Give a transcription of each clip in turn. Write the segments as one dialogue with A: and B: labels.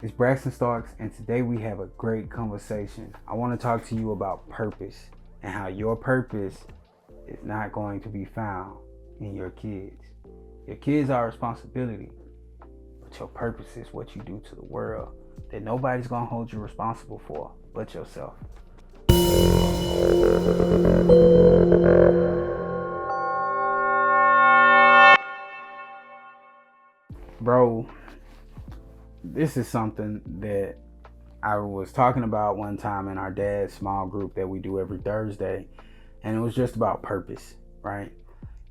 A: It's Braxton Starks, and today we have a great conversation. I want to talk to you about purpose and how your purpose is not going to be found in your kids. Your kids are a responsibility, but your purpose is what you do to the world that nobody's going to hold you responsible for but yourself. Bro, this is something that I was talking about one time in our dad's small group that we do every Thursday, and it was just about purpose, right?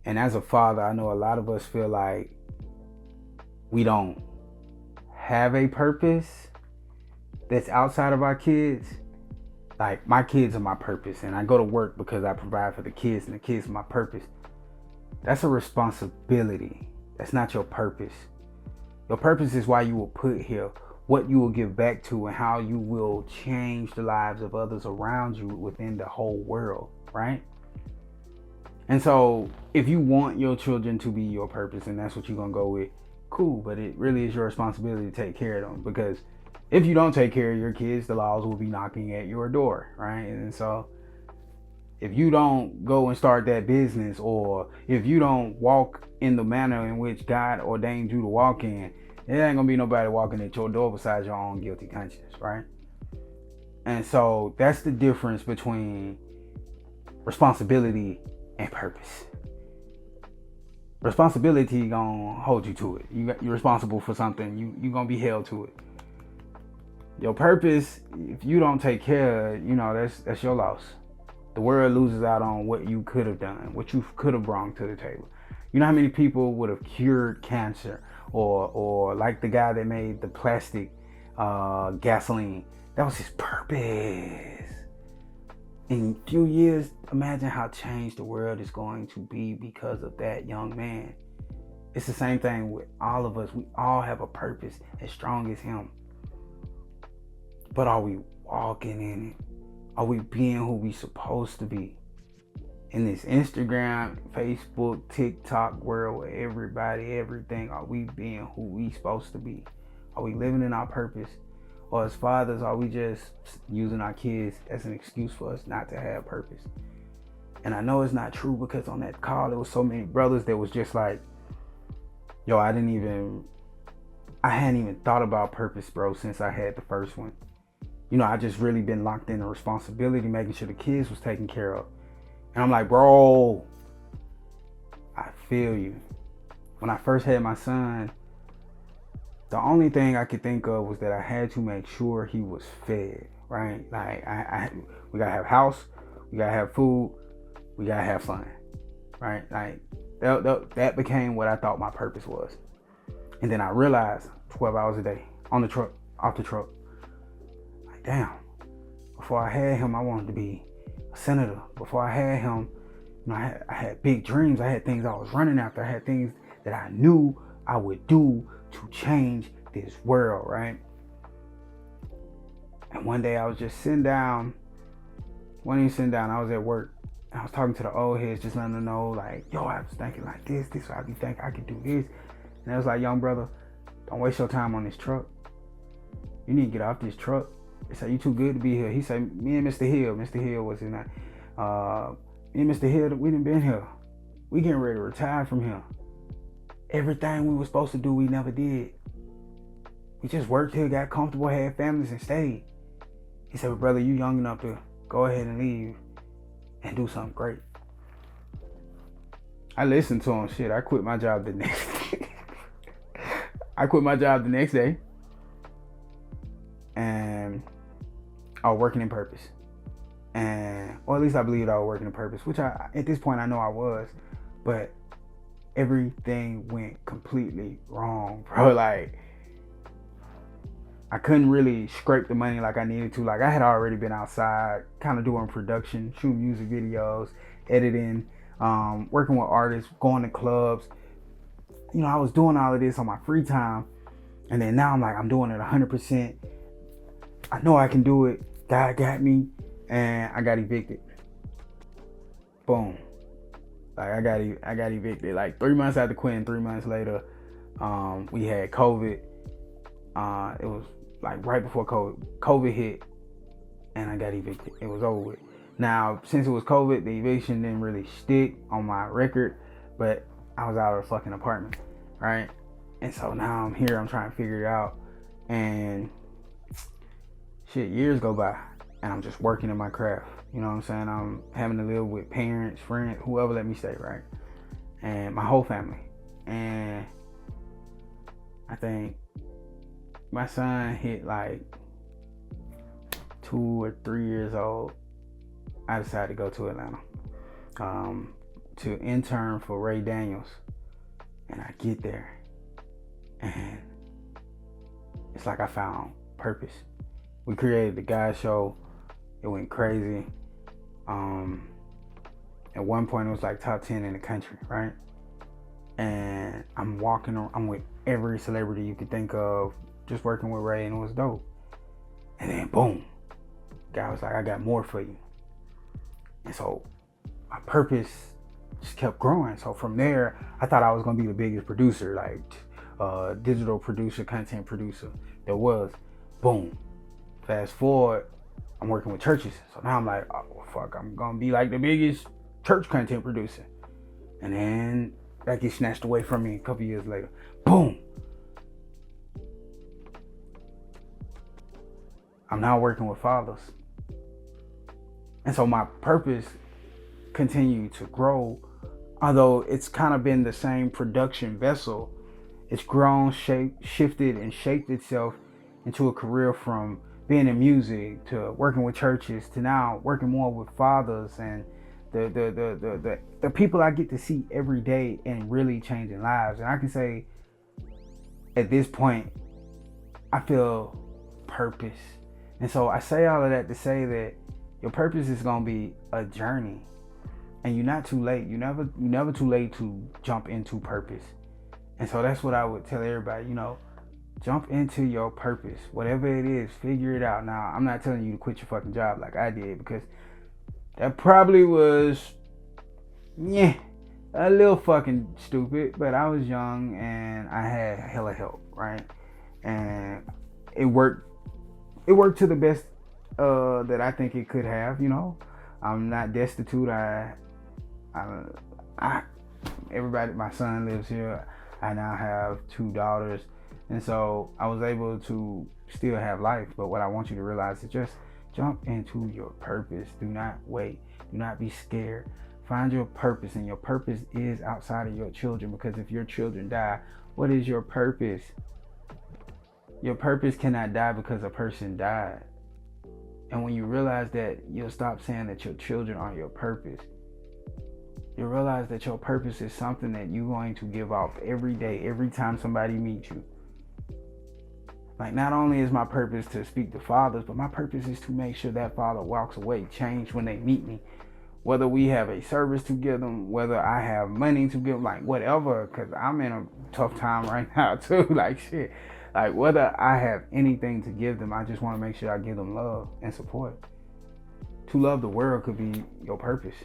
A: And as a father, I know a lot of us feel like we don't have a purpose that's outside of our kids. Like, my kids are my purpose, and I go to work because I provide for the kids, and the kids are my purpose. That's a responsibility. That's not your purpose. Your purpose is why you were put here, what you will give back to, and how you will change the lives of others around you within the whole world, right? And so if you want your children to be your purpose and that's what you're going to go with, cool. But it really is your responsibility to take care of them, because if you don't take care of your kids, the laws will be knocking at your door, right? And so if you don't go and start that business, or if you don't walk in the manner in which God ordained you to walk in, there ain't gonna be nobody walking at your door besides your own guilty conscience, right? And so that's the difference between responsibility and purpose. Responsibility gonna hold you to it. You're responsible for something. You're gonna be held to it. Your purpose, if you don't take care of, that's your loss. The world loses out on what you could have done, what you could have brought to the table. You know how many people would have cured cancer, or like the guy that made the plastic gasoline? That was his purpose. In a few years, imagine how changed the world is going to be because of that young man. It's the same thing with all of us. We all have a purpose as strong as him. But are we walking in it? Are we being who we supposed to be? In this Instagram, Facebook, TikTok world where everything, are we being who we supposed to be? Are we living in our purpose? Or as fathers, are we just using our kids as an excuse for us not to have purpose? And I know it's not true, because on that call, there was so many brothers that was just like, yo, I hadn't even thought about purpose, bro, since I had the first one. I just really been locked in a responsibility, making sure the kids was taken care of. And I'm like, bro, I feel you. When I first had my son, the only thing I could think of was that I had to make sure he was fed, right? Like, we gotta have house, we gotta have food, we gotta have fun, right? Like, that became what I thought my purpose was. And then I realized 12 hours a day, on the truck, off the truck. Like, damn, before I had him, I wanted to be a senator. Before I had him, I had big dreams. I had things I was running after. I had things that I knew I would do to change this world, right? And one day I was just sitting down. I was at work. And I was talking to the old heads, just letting them know, like, yo, I was thinking like this, I be thinking I could do this. And I was like, young brother, don't waste your time on this truck. You need to get off this truck. They said, you too good to be here. He said, me and Mr. Hill was in that. Me and Mr. Hill, we done been here. We getting ready to retire from here. Everything we were supposed to do, we never did. We just worked here, got comfortable, had families, and stayed. He said, well, brother, you young enough to go ahead and leave and do something great. I listened to him. Shit, I quit my job the next day. And I was working in purpose. Or at least I believed I was working in purpose, which at this point I know I was. But everything went completely wrong, bro. Like, I couldn't really scrape the money like I needed to. Like, I had already been outside, kind of doing production, shooting music videos, editing, working with artists, going to clubs. I was doing all of this on my free time. And then now I'm like, I'm doing it 100%. I know I can do it. God got me. And I got evicted. Boom. Like, I got evicted. Like, 3 months after quitting, 3 months later, we had COVID. It was like right before COVID hit, and I got evicted. It was over with. Now, since it was COVID, the eviction didn't really stick on my record, but I was out of the fucking apartment, right? And so now I'm here, I'm trying to figure it out. And shit, years go by, and I'm just working in my craft. You know what I'm saying? I'm having to live with parents, friends, whoever let me stay, right? And my whole family. And I think my son hit like 2 or 3 years old. I decided to go to Atlanta to intern for Ray Daniels. And I get there, and it's like I found purpose. We created the Guy Show. It went crazy. At one point it was like top 10 in the country, right? And I'm walking around, I'm with every celebrity you could think of, just working with Ray, and it was dope. And then boom, guy was like, I got more for you. And so my purpose just kept growing. So from there, I thought I was gonna be the biggest producer, like digital producer, content producer there was. Boom. Fast forward, I'm working with churches. So now I'm like, oh fuck, I'm gonna be like the biggest church content producer. And then that gets snatched away from me a couple years later. Boom. I'm now working with fathers. And so my purpose continued to grow, although it's kind of been the same production vessel. It's grown, shifted, and shaped itself into a career from being in music to working with churches to now working more with fathers and the people I get to see every day and really changing lives. And I can say at this point, I feel purpose. And so I say all of that to say that your purpose is gonna be a journey, and you're not too late. You're never too late to jump into purpose. And so that's what I would tell everybody. Jump into your purpose, whatever it is. Figure it out. Now, I'm not telling you to quit your fucking job like I did, because that probably was, a little fucking stupid. But I was young and I had hella help, right? And it worked. It worked to the best that I think it could have. I'm not destitute. Everybody, my son lives here. I now have 2 daughters, and so I was able to still have life. But what I want you to realize is just jump into your purpose. Do not wait. Do not be scared. Find your purpose, and your purpose is outside of your children, because if your children die, what is your purpose? Your purpose cannot die because a person died. And when you realize that, you'll stop saying that your children are your purpose. You realize that your purpose is something that you're going to give off every day, every time somebody meets you. Like, not only is my purpose to speak to fathers, but my purpose is to make sure that father walks away changed when they meet me. Whether we have a service to give them, whether I have money to give them, like whatever, because I'm in a tough time right now too, like shit. Like, whether I have anything to give them, I just want to make sure I give them love and support. To love the world could be your purpose.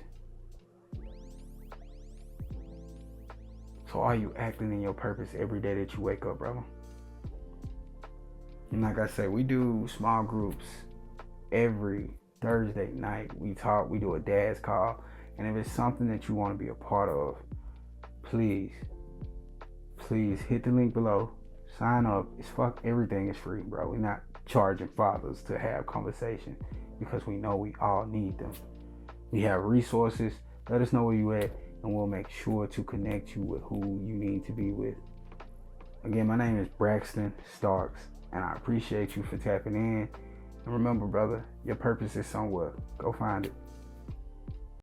A: So are you acting in your purpose every day that you wake up, brother? And like I said, we do small groups every Thursday night. We talk, we do a dad's call. And if it's something that you want to be a part of, please hit the link below. Sign up. Everything is free, bro. We're not charging fathers to have conversation, because we know we all need them. We have resources. Let us know where you at, and we'll make sure to connect you with who you need to be with. Again, my name is Braxton Starks, and I appreciate you for tapping in. And remember, brother, your purpose is somewhere. Go find it.